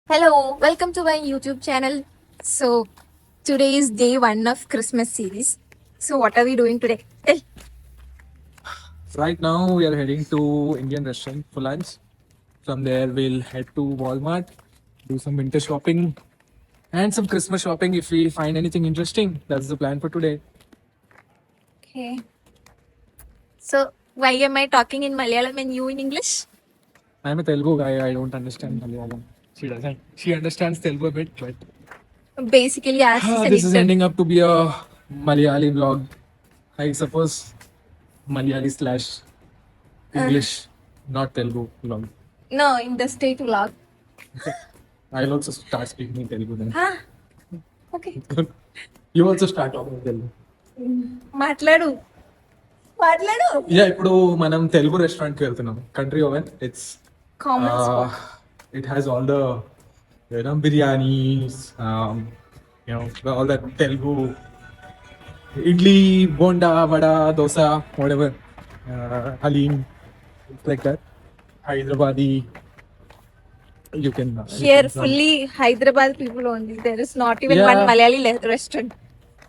Hello, welcome to my YouTube channel. So, today is day one of Christmas series. So, what are we doing today? Tell. Right now, we are heading to Indian restaurant for lunch. From there, we'll head to Walmart, do some winter shopping and some Christmas shopping if we find anything interesting. That's the plan for today. Okay. So, why am I talking in Malayalam and you in English? I'm a Telugu guy. I don't understand Malayalam. She doesn't. She understands Telugu a bit, but Basically, as an this is ending up to be a Malayali vlog. I suppose Malayali slash English, not Telugu vlog. No, in the state vlog. I'll also start speaking in Telugu then. Huh? Okay. You also start talking Telugu. మాట్లాడు మాట్లాడు yeah ఇప్పుడు మనం Telugu restaurant కి వెళ్తున్నాం country oven it's common it has all the biryanis all that Telugu idli bonda vada dosa whatever haleem like that Hyderabadi you can here fully Hyderabad people only. There is not even one Yeah. Malayali restaurant.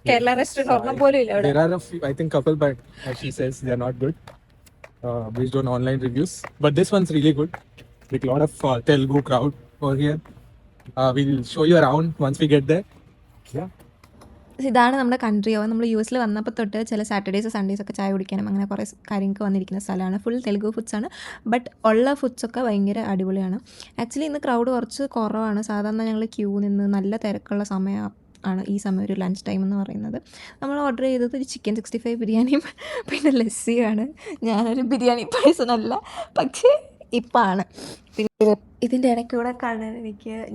Kerala restaurant orna pole illa there are a few, I think couple, but as she says they are not good based on online reviews, but this one's really good with a lot of Telugu crowd over here. We'll show you around once we get there. Yeah. ഇതാണ് നമ്മുടെ country oven. നമ്മൾ U എസിൽ വന്നപ്പോൾ തൊട്ട് ചില Saturdays സൺഡേസൊക്കെ ചായ കുടിക്കാനും അങ്ങനെ കുറേ കാര്യങ്ങൾക്ക് വന്നിരിക്കുന്ന സ്ഥലമാണ്. ഫുൾ തെലുഗു ഫുഡ്സാണ്, ബട്ട് ഉള്ള ഫുഡ്സൊക്കെ ഭയങ്കര അടിപൊളിയാണ്. ആക്ച്വലി ഇന്ന് ക്രൗഡ് കുറച്ച് കുറവാണ്. സാധാരണ ഞങ്ങൾ ക്യൂ നിന്ന് നല്ല തിരക്കുള്ള സമയം ആണ് ഈ സമയം, ഒരു ലഞ്ച് ടൈം എന്ന് പറയുന്നത്. നമ്മൾ ഓർഡർ ചെയ്തത് ഒരു ചിക്കൻ 65 ബിരിയാണിയും പിന്നെ ലസ്സിയാണ്. ഞാനൊരു ബിരിയാണി പേഴ്സണല്ല, പക്ഷേ ഇപ്പം ആണ്. പിന്നെ ഇതിൻ്റെ ഇടയ്ക്കൂടെ കാണാൻ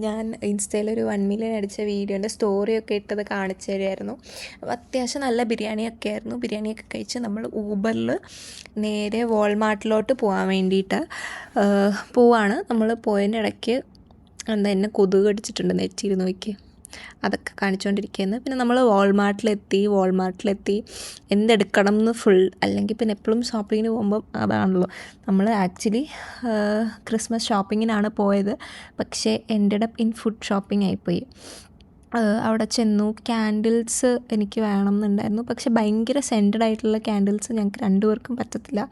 ഞാൻ ഇൻസ്റ്റയിൽ ഒരു 1 മില്യൺ അടിച്ച വീഡിയോൻ്റെ സ്റ്റോറിയൊക്കെ ഇട്ടത് കാണിച്ചു തരുമായിരുന്നു. അപ്പോൾ അത്യാവശ്യം നല്ല ബിരിയാണിയൊക്കെ ആയിരുന്നു. ബിരിയാണിയൊക്കെ കഴിച്ച് നമ്മൾ ഊബറിൽ നേരെ വാൾമാർട്ടിലോട്ട് പോകാൻ വേണ്ടിയിട്ട് പോവാണ്. നമ്മൾ പോയതിൻ്റെ ഇടയ്ക്ക് എന്നെ കൊതുക് കടിച്ചിട്ടുണ്ട് നെറ്റിയിൽ നോക്കി, അതൊക്കെ കാണിച്ചുകൊണ്ടിരിക്കുകയെന്ന്. പിന്നെ നമ്മൾ വാൾമാർട്ടിലെത്തി എന്തെടുക്കണം എന്ന് അല്ലെങ്കിൽ പിന്നെ എപ്പോഴും ഷോപ്പിങ്ങിന് പോകുമ്പം അതാണല്ലോ. നമ്മൾ ആക്ച്വലി ക്രിസ്മസ് ഷോപ്പിങ്ങിനാണ് പോയത്, പക്ഷേ ended up in food shopping ആയിപ്പോയി. അവിടെ ചെന്നു. ക്യാൻഡിൽസ് എനിക്ക് വേണം എന്നുണ്ടായിരുന്നു, പക്ഷെ ഭയങ്കര സെൻറ്റഡ് ആയിട്ടുള്ള ക്യാൻഡിൽസ് ഞങ്ങൾക്ക് രണ്ടുപേർക്കും പറ്റത്തില്ല.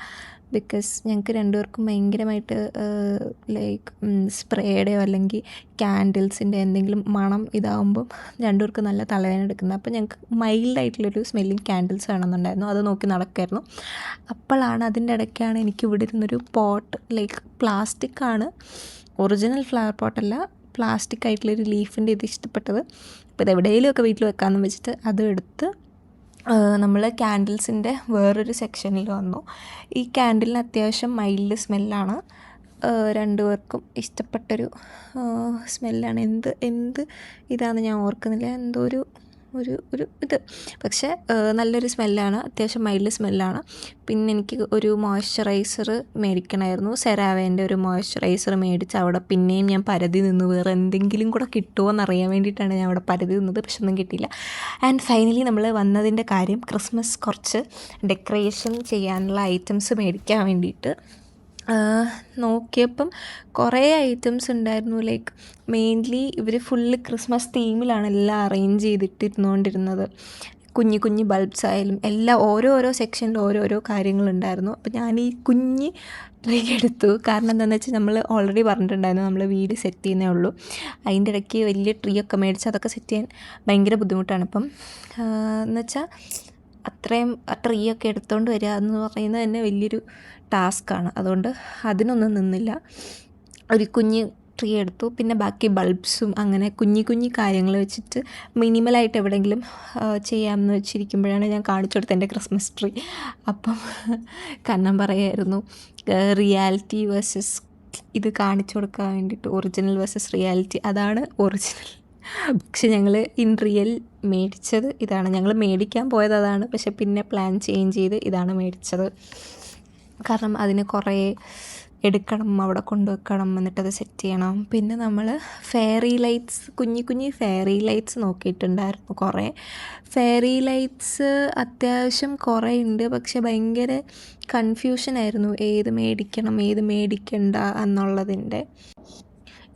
ബിക്കോസ് ഞങ്ങൾക്ക് രണ്ടുപേർക്കും ഭയങ്കരമായിട്ട് ലൈക്ക് സ്പ്രേയുടെയോ അല്ലെങ്കിൽ ക്യാൻഡിൽസിൻ്റെ എന്തെങ്കിലും മണം ഇതാകുമ്പം രണ്ടുപേർക്കും നല്ല തലവേദന എടുക്കുന്നത്. അപ്പോൾ ഞങ്ങൾക്ക് മൈൽഡായിട്ടുള്ളൊരു സ്മെല്ലിങ് ക്യാൻഡിൽസ് വേണമെന്നുണ്ടായിരുന്നു. അത് നോക്കി നടക്കുമായിരുന്നു. അപ്പോഴാണ് അതിൻ്റെ ഇടയ്ക്കാണ് എനിക്ക് ഇവിടെ ഇരുന്നൊരു പോട്ട്, ലൈക്ക് പ്ലാസ്റ്റിക്കാണ്, ഒറിജിനൽ ഫ്ലവർ പോട്ടല്ല, പ്ലാസ്റ്റിക് ആയിട്ടുള്ളൊരു ലീഫിൻ്റെ ഇത് ഇഷ്ടപ്പെട്ടത്. അപ്പോൾ ഇത് എവിടെയെങ്കിലുമൊക്കെ വീട്ടിൽ വെക്കാമെന്ന് വെച്ചിട്ട് അത് എടുത്ത് നമ്മൾ ക്യാൻഡിൽസിൻ്റെ വേറൊരു സെക്ഷനിൽ വന്നു. ഈ ക്യാൻഡിലിന് അത്യാവശ്യം മൈൽഡ് സ്മെല്ലാണ്. രണ്ടുപേർക്കും ഇഷ്ടപ്പെട്ടൊരു സ്മെല്ലാണ്. എന്ത് ഇതാണെന്ന് ഞാൻ ഓർക്കുന്നില്ല, എന്തോ ഒരു ഇത്, പക്ഷേ നല്ലൊരു സ്മെല്ലാണ്, അത്യാവശ്യം മൈൽഡ് സ്മെല്ലാണ്. പിന്നെ എനിക്ക് ഒരു മോയ്സ്ചറൈസർ മേടിക്കണമായിരുന്നു. സെറാവേൻ്റെ ഒരു മോയ്സ്ചറൈസർ മേടിച്ച് അവിടെ പിന്നെയും ഞാൻ പരതി നിന്ന് വേറെ എന്തെങ്കിലും കൂടെ കിട്ടുമോ എന്നറിയാൻ വേണ്ടിയിട്ടാണ് ഞാൻ അവിടെ പരതി നിന്നത്, പക്ഷെ ഒന്നും കിട്ടിയില്ല. ആൻഡ് ഫൈനലി നമ്മൾ വന്നതിൻ്റെ കാര്യം, ക്രിസ്മസ് കുറച്ച് ഡെക്കറേഷൻ ചെയ്യാനുള്ള ഐറ്റംസ് മേടിക്കാൻ വേണ്ടിയിട്ട് നോക്കിയപ്പം കുറേ ഐറ്റംസ് ഉണ്ടായിരുന്നു. ലൈക്ക് മെയിൻലി ഇവർ ഫുള്ള് ക്രിസ്മസ് തീമിലാണ് എല്ലാം അറേഞ്ച് ചെയ്തിട്ടിരുന്നുകൊണ്ടിരുന്നത്. കുഞ്ഞു കുഞ്ഞു ബൾബ്സ് ആയാലും എല്ലാം ഓരോരോ സെക്ഷനിൽ ഓരോരോ കാര്യങ്ങളുണ്ടായിരുന്നു. അപ്പോൾ ഞാൻ ഈ കുഞ്ഞ് ട്രീ എടുത്തു. കാരണം എന്താണെന്ന് വെച്ചാൽ നമ്മൾ ഓൾറെഡി പറഞ്ഞിട്ടുണ്ടായിരുന്നു നമ്മൾ വീട് സെറ്റ് ചെയ്യുന്നേ ഉള്ളൂ. അതിൻ്റെ ഇടയ്ക്ക് വലിയ ട്രീ ഒക്കെ മേടിച്ച് അതൊക്കെ സെറ്റ് ചെയ്യാൻ ഭയങ്കര ബുദ്ധിമുട്ടാണ്. അപ്പം എന്നുവെച്ചാൽ അത്രയും ട്രീ ഒക്കെ എടുത്തുകൊണ്ട് വരിക എന്ന് പറയുന്നത് തന്നെ വലിയൊരു ടാസ്ക്കാണ്. അതുകൊണ്ട് അതിനൊന്നും നിന്നില്ല, ഒരു കുഞ്ഞ് ട്രീ എടുത്തു. പിന്നെ ബാക്കി ബൾബ്സും അങ്ങനെ കുഞ്ഞു കാര്യങ്ങൾ വെച്ചിട്ട് മിനിമലായിട്ട് എവിടെയെങ്കിലും ചെയ്യാമെന്ന് വെച്ചിരിക്കുമ്പോഴാണ് ഞാൻ കാണിച്ചു കൊടുത്തത് എൻ്റെ ക്രിസ്മസ് ട്രീ. അപ്പം കണ്ണം പറയായിരുന്നു റിയാലിറ്റി വേഴ്സസ് ഇത് കാണിച്ചു കൊടുക്കാൻ വേണ്ടിയിട്ട്, ഒറിജിനൽ വേഴ്സസ് റിയാലിറ്റി, അതാണ് ഒറിജിനൽ. പക്ഷെ ഞങ്ങൾ ഇൻ റിയൽ മേടിച്ചത് ഇതാണ്. ഞങ്ങൾ മേടിക്കാൻ പോയത് അതാണ്, പക്ഷെ പിന്നെ പ്ലാൻ ചേഞ്ച് ചെയ്ത് ഇതാണ് മേടിച്ചത്. കാരണം അതിന് കുറേ എടുക്കണം, അവിടെ കൊണ്ടുവെക്കണം, എന്നിട്ടത് സെറ്റ് ചെയ്യണം. പിന്നെ നമ്മൾ ഫെയറി ലൈറ്റ്സ്, കുഞ്ഞു ഫെയറി ലൈറ്റ്സ് നോക്കിയിട്ടുണ്ടായിരുന്നു. കുറേ ഫെയറി ലൈറ്റ്സ് അത്യാവശ്യം കുറേ ഉണ്ട്, പക്ഷെ ഭയങ്കര കൺഫ്യൂഷനായിരുന്നു ഏത് മേടിക്കണം ഏത് മേടിക്കണ്ട എന്നുള്ളതിൻ്റെ.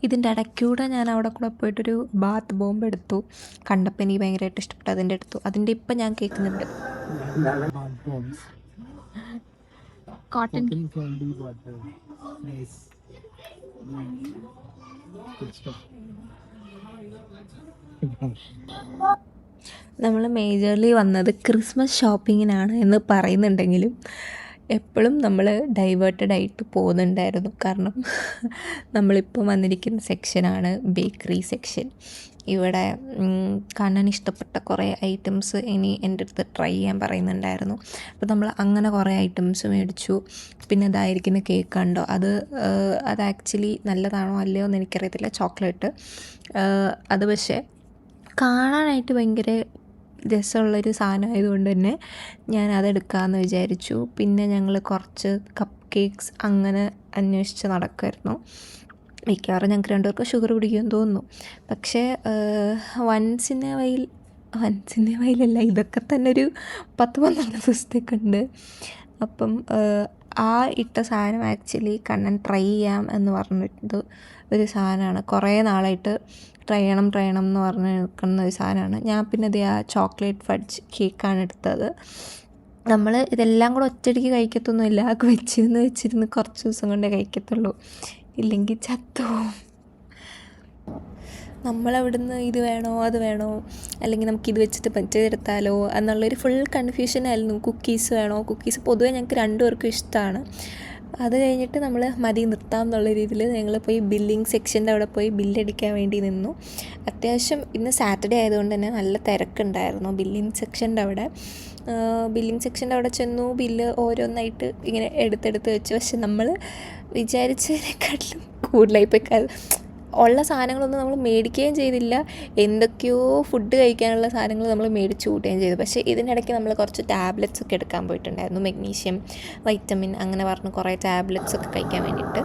ഇതിൻ്റെ ഇടയ്ക്കൂടെ ഞാൻ അവിടെ കൂടെ പോയിട്ടൊരു ബാത്ത് ബോംബ് എടുത്തു. കണ്ടപ്പോൾ എനിക്ക് ഭയങ്കരമായിട്ട് ഇഷ്ടപ്പെട്ടു, അതിൻ്റെ എടുത്തു. അതിൻ്റെ ഇപ്പം ഞാൻ കേൾക്കുന്നുണ്ട്. Cotton. candy water. Nice. Good stuff. നമ്മൾ മേജർലി വന്നത് ക്രിസ്മസ് ഷോപ്പിങ്ങിനാണ് എന്ന് പറയുന്നുണ്ടെങ്കിലും എപ്പോഴും നമ്മൾ ഡൈവേർട്ടഡ് ആയിട്ട് പോകുന്നുണ്ടായിരുന്നു. കാരണം നമ്മളിപ്പം വന്നിരിക്കുന്ന സെക്ഷനാണ് ബേക്കറി സെക്ഷൻ. ഇവിടെ കാണാൻ ഇഷ്ടപ്പെട്ട കുറേ ഐറ്റംസ് ഇനി എൻ്റെ അടുത്ത് ട്രൈ ചെയ്യാൻ പറയുന്നുണ്ടായിരുന്നു. അപ്പോൾ നമ്മൾ അങ്ങനെ കുറേ ഐറ്റംസ് മേടിച്ചു. പിന്നെ ഇതായിരിക്കുന്ന കേക്ക് കണ്ടോ, അത് ആക്ച്വലി നല്ലതാണോ അല്ലയോ എന്ന് എനിക്കറിയത്തില്ല, ചോക്ലേറ്റ്. അത് പക്ഷേ കാണാനായിട്ട് ഭയങ്കര രസമുള്ളൊരു സാധനമായതുകൊണ്ട് തന്നെ ഞാൻ അതെടുക്കാമെന്ന് വിചാരിച്ചു. പിന്നെ ഞങ്ങൾ കുറച്ച് കപ്പ് കേക്ക്സ് അങ്ങനെ അന്വേഷിച്ച് നടക്കുമായിരുന്നു. മിക്കവാറും ഞങ്ങൾക്ക് രണ്ടുപേർക്ക് ഷുഗർ പിടിക്കുമെന്ന് തോന്നുന്നു. പക്ഷേ വൺസ് ഇൻ എ വൈലല്ല, ഇതൊക്കെ തന്നെ ഒരു 10-12 ദിവസത്തേക്കുണ്ട്. അപ്പം ആ ഇട്ട സാധനം ആക്ച്വലി കണ്ണൻ ട്രൈ ചെയ്യാം എന്ന് പറഞ്ഞിട്ട് ഒരു സാധനമാണ്. കുറേ നാളായിട്ട് ട്രൈ ചെയ്യണം എന്ന് പറഞ്ഞ് നിൽക്കുന്ന ഒരു സാധനമാണ്. ഞാൻ പിന്നെ അത് ആ ചോക്ലേറ്റ് ഫഡ്ജ് കേക്കാണ് എടുത്തത്. നമ്മൾ ഇതെല്ലാം കൂടെ ഒറ്റയടിക്ക് കഴിക്കത്തൊന്നുമില്ല, വെച്ചിരുന്ന് കുറച്ച് ദിവസം കൊണ്ടേ കഴിക്കത്തുള്ളൂ, ഇല്ലെങ്കിൽ ചത്തുപോകും. നമ്മളവിടുന്ന് ഇത് വേണോ അത് വേണോ, അല്ലെങ്കിൽ നമുക്കിത് വെച്ചിട്ട് പറ്റിയെടുത്താലോ എന്നുള്ളൊരു ഫുൾ കൺഫ്യൂഷനായിരുന്നു. കുക്കീസ് വേണോ, കുക്കീസ് പൊതുവേ ഞങ്ങൾക്ക് രണ്ടുപേർക്കും ഇഷ്ടമാണ്. അത് കഴിഞ്ഞിട്ട് നമ്മൾ മതി നിർത്താം എന്നുള്ള രീതിയിൽ ഞങ്ങൾ പോയി ബില്ലിംഗ് സെക്ഷൻ്റെ അവിടെ പോയി ബില്ലടിക്കാൻ വേണ്ടി നിന്നു. അത്യാവശ്യം ഇന്ന് സാറ്റർഡേ ആയതുകൊണ്ട് തന്നെ നല്ല തിരക്കുണ്ടായിരുന്നു ബില്ലിംഗ് സെക്ഷൻ്റെ അവിടെ. ബില്ലിംഗ് സെക്ഷൻ്റെ അവിടെ ചെന്നു, ബില്ല് ഓരോന്നായിട്ട് ഇങ്ങനെ എടുത്തെടുത്ത് വെച്ചു. പക്ഷെ നമ്മൾ വിചാരിച്ചതിനെക്കാട്ടിലും കൂടുതലായിപ്പോയി. ഉള്ള സാധനങ്ങളൊന്നും നമ്മൾ മേടിക്കുകയും ചെയ്തില്ല, എന്തൊക്കെയോ ഫുഡ് കഴിക്കാനുള്ള സാധനങ്ങൾ നമ്മൾ മേടിച്ച് കൂട്ടുകയും ചെയ്തു. പക്ഷേ ഇതിനിടയ്ക്ക് നമ്മൾ കുറച്ച് ടാബ്ലറ്റ്സ് ഒക്കെ എടുക്കാൻ പോയിട്ടുണ്ടായിരുന്നു, മഗ്നീഷ്യം, വൈറ്റമിൻ അങ്ങനെ പറഞ്ഞ് കുറേ ടാബ്ലറ്റ്സ് ഒക്കെ കഴിക്കാൻ വേണ്ടിയിട്ട്.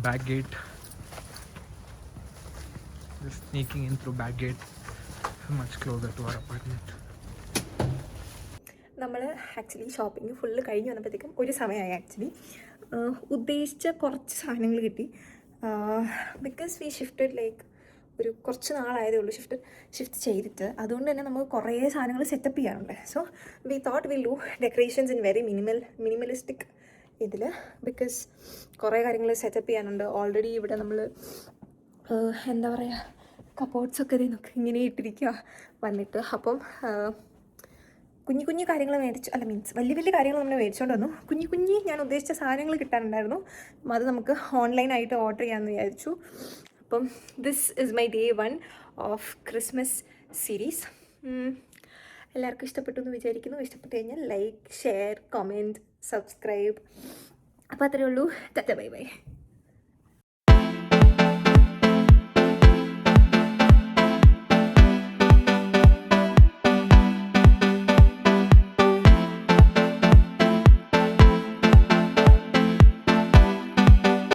Back gate. Just sneaking in through back gate. Much closer to our apartment. നമ്മൾ ആക്ച്വലി ഷോപ്പിംഗ് ഫുള്ള് കഴിഞ്ഞ് വന്നപ്പോഴത്തേക്കും ഒരു സമയമായി. ആക്ച്വലി ഉദ്ദേശിച്ച കുറച്ച് സാധനങ്ങൾ കിട്ടി. ബിക്കോസ് വി ഷിഫ്റ്റഡ് ലൈക്ക് ഒരു കുറച്ച് നാളായതേ ഉള്ളൂ ഷിഫ്റ്റ് ചെയ്തിട്ട്. അതുകൊണ്ട് തന്നെ നമുക്ക് കുറേ സാധനങ്ങൾ സെറ്റപ്പ് ചെയ്യാറുണ്ട്. So we thought will do decorations in very minimalistic ഇതിൽ, ബിക്കോസ് കുറേ കാര്യങ്ങൾ സെറ്റപ്പ് ചെയ്യാനുണ്ട്. ഓൾറെഡി ഇവിടെ നമ്മൾ എന്താ പറയുക, കപ്പോർട്ട്സൊക്കെ നമുക്ക് ഇങ്ങനെ ഇട്ടിരിക്കുക വന്നിട്ട്. അപ്പം കുഞ്ഞു കാര്യങ്ങൾ മേടിച്ചു, വലിയ കാര്യങ്ങൾ നമ്മൾ മേടിച്ചുകൊണ്ട് വന്നു. കുഞ്ഞി ഞാൻ ഉദ്ദേശിച്ച സാധനങ്ങൾ കിട്ടാനുണ്ടായിരുന്നു. അത് നമുക്ക് ഓൺലൈനായിട്ട് ഓർഡർ ചെയ്യാമെന്ന് വിചാരിച്ചു. അപ്പം this is my day 1 of Christmas series. എല്ലാവർക്കും ഇഷ്ടപ്പെട്ടു എന്ന് വിചാരിക്കുന്നു. ഇഷ്ടപ്പെട്ട് കഴിഞ്ഞാൽ ലൈക്ക്, ഷെയർ, കമൻറ്റ്, സബ്സ്ക്രൈബ്. അപ്പോൾ അത്രയേ ഉള്ളൂ. Tata, bye bye.